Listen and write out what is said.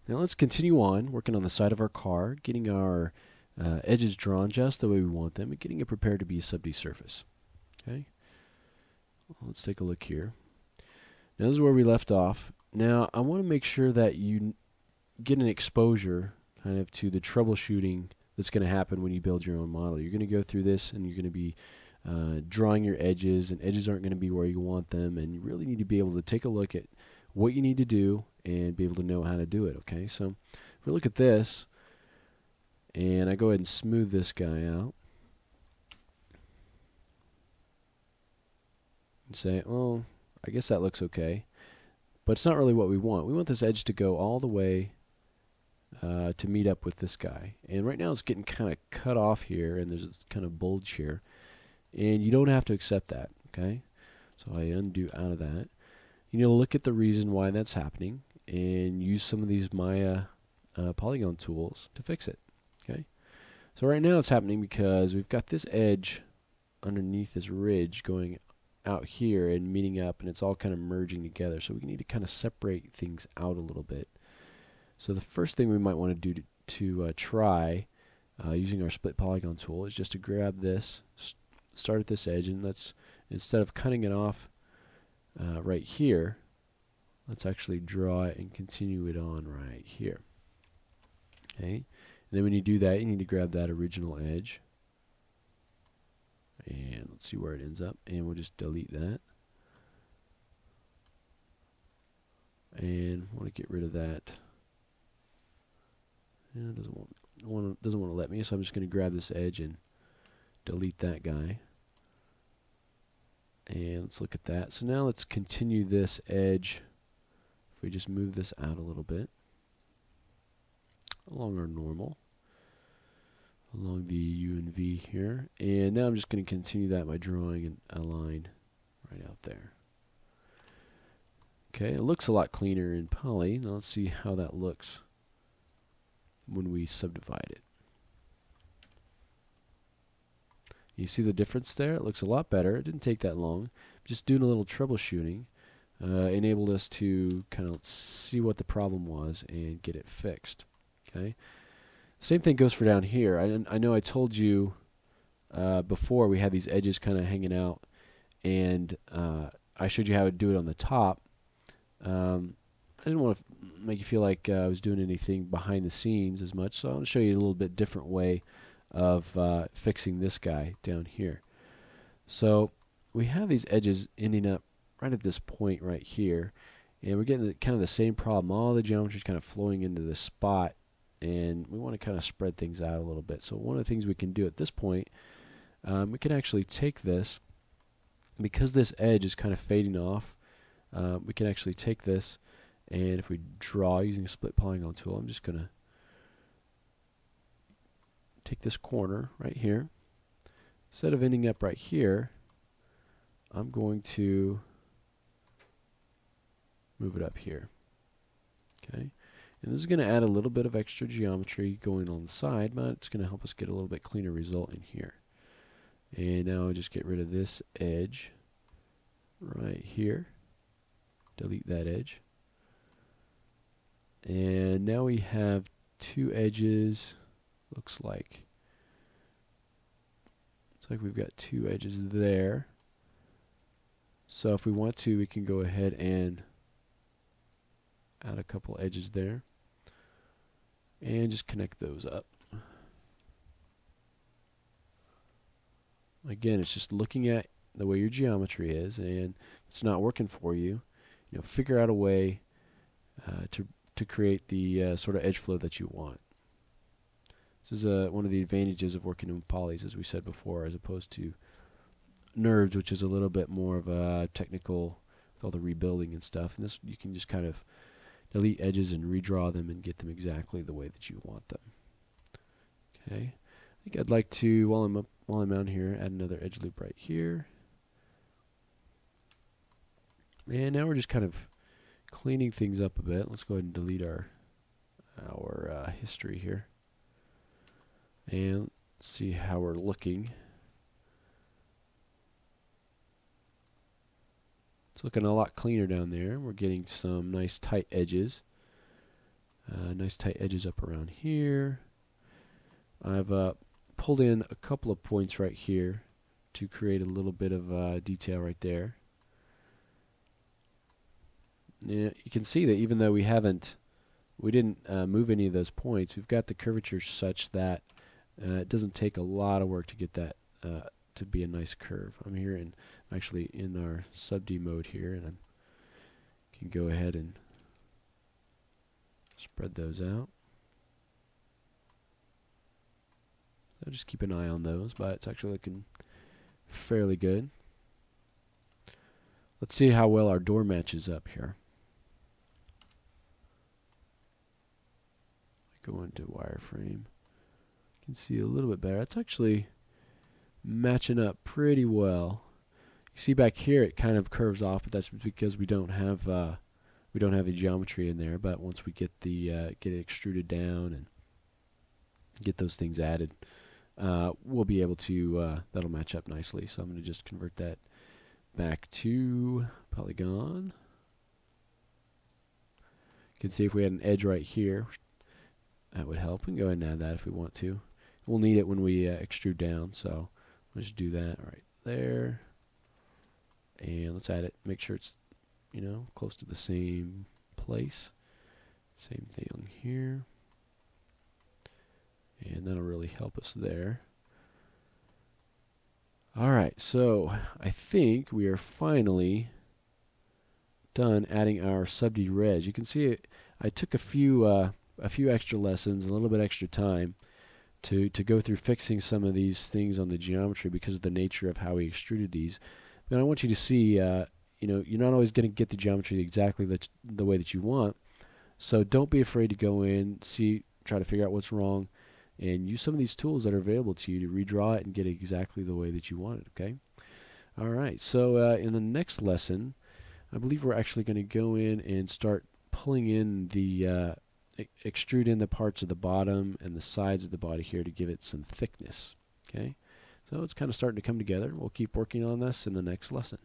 Now let's continue on working on the side of our car, getting our edges drawn just the way we want them, and getting it prepared to be a sub-D surface. Okay, let's take a look here. Now this is where we left off. Now I want to make sure that you get an exposure kind of to the troubleshooting that's going to happen when you build your own model. You're going to go through this and you're going to be drawing your edges, and edges aren't going to be where you want them, and you really need to be able to take a look at what you need to do and be able to know how to do it. Okay, so if we look at this, and I go ahead and smooth this guy out and say, well, I guess that looks okay, but it's not really what we want. We want this edge to go all the way to meet up with this guy. And right now it's getting kind of cut off here, and there's this kind of bulge here. And you don't have to accept that, okay? So I undo out of that. You need to look at the reason why that's happening and use some of these Maya polygon tools to fix it, okay? So right now it's happening because we've got this edge underneath this ridge going out here and meeting up, and it's all kind of merging together. So we need to kind of separate things out a little bit. So the first thing we might want to do to try using our split polygon tool is just to grab this, start at this edge, and let's, instead of cutting it off right here, let's actually draw it and continue it on right here. Okay, and then when you do that, you need to grab that original edge, and let's see where it ends up, and we'll just delete that. And want to get rid of that. Yeah, it doesn't want to let me, so I'm just going to grab this edge and delete that guy. And let's look at that. So now let's continue this edge. If we just move this out a little bit along our normal, along the U and V here. And now I'm just going to continue that by drawing a line right out there. Okay, it looks a lot cleaner in poly. Now let's see how that looks when we subdivide it. You see the difference there? It looks a lot better. It didn't take that long. Just doing a little troubleshooting enabled us to kind of see what the problem was and get it fixed. Okay. Same thing goes for down here. I know I told you before we had these edges kind of hanging out, and I showed you how to do it on the top. I didn't want to make you feel like I was doing anything behind the scenes as much, so I'll show you a little bit different way of fixing this guy down here. So we have these edges ending up right at this point right here, and we're getting kind of the same problem. All the geometry is kind of flowing into this spot, and we want to kind of spread things out a little bit. So one of the things we can do at this point, we can actually take this, because this edge is kind of fading off, we can actually take this, and if we draw using a split polygon tool, I'm just going to take this corner right here. Instead of ending up right here, I'm going to move it up here. Okay, and this is going to add a little bit of extra geometry going on the side, but it's going to help us get a little bit cleaner result in here. And now I'll just get rid of this edge right here. Delete that edge. And now we have two edges. Looks like we've got two edges there. So if we want to, we can go ahead and add a couple edges there and just connect those up. Again, it's just looking at the way your geometry is, and if it's not working for you, figure out a way to create the sort of edge flow that you want. This is one of the advantages of working in polys, as we said before, as opposed to NURBS, which is a little bit more of a technical with all the rebuilding and stuff. And this, you can just kind of delete edges and redraw them and get them exactly the way that you want them. Okay, I think I'd like to, while I'm down here, add another edge loop right here. And now we're just kind of cleaning things up a bit. Let's go ahead and delete our history here, and see how we're looking. It's looking a lot cleaner down there. We're getting some nice tight edges. Nice tight edges up around here. I've pulled in a couple of points right here to create a little bit of detail right there. Yeah, you can see that even though we didn't move any of those points, we've got the curvature such that it doesn't take a lot of work to get that to be a nice curve. I'm here and actually in our sub-D mode here, and I can go ahead and spread those out. So just keep an eye on those, but it's actually looking fairly good. Let's see how well our door matches up here. Go into wireframe. You can see a little bit better. It's actually matching up pretty well. You see back here it kind of curves off, but that's because we don't have the geometry in there. But once we get get it extruded down and get those things added, we'll be able to that'll match up nicely. So I'm going to just convert that back to polygon. You can see if we had an edge right here, that would help. We can go ahead and add that if we want to. We'll need it when we extrude down, so let's just do that right there. And let's add it. Make sure it's, close to the same place. Same thing here. And that'll really help us there. Alright, so I think we are finally done adding our sub-D res. You can see I took a few extra lessons, a little bit extra time to go through fixing some of these things on the geometry because of the nature of how we extruded these. But I want you to see, you're not always going to get the geometry exactly the way that you want. So don't be afraid to go in, try to figure out what's wrong, and use some of these tools that are available to you to redraw it and get it exactly the way that you want it, okay? All right, so in the next lesson, I believe we're actually going to go in and start pulling in extrude in the parts of the bottom and the sides of the body here to give it some thickness, okay? So it's kind of starting to come together. We'll keep working on this in the next lesson.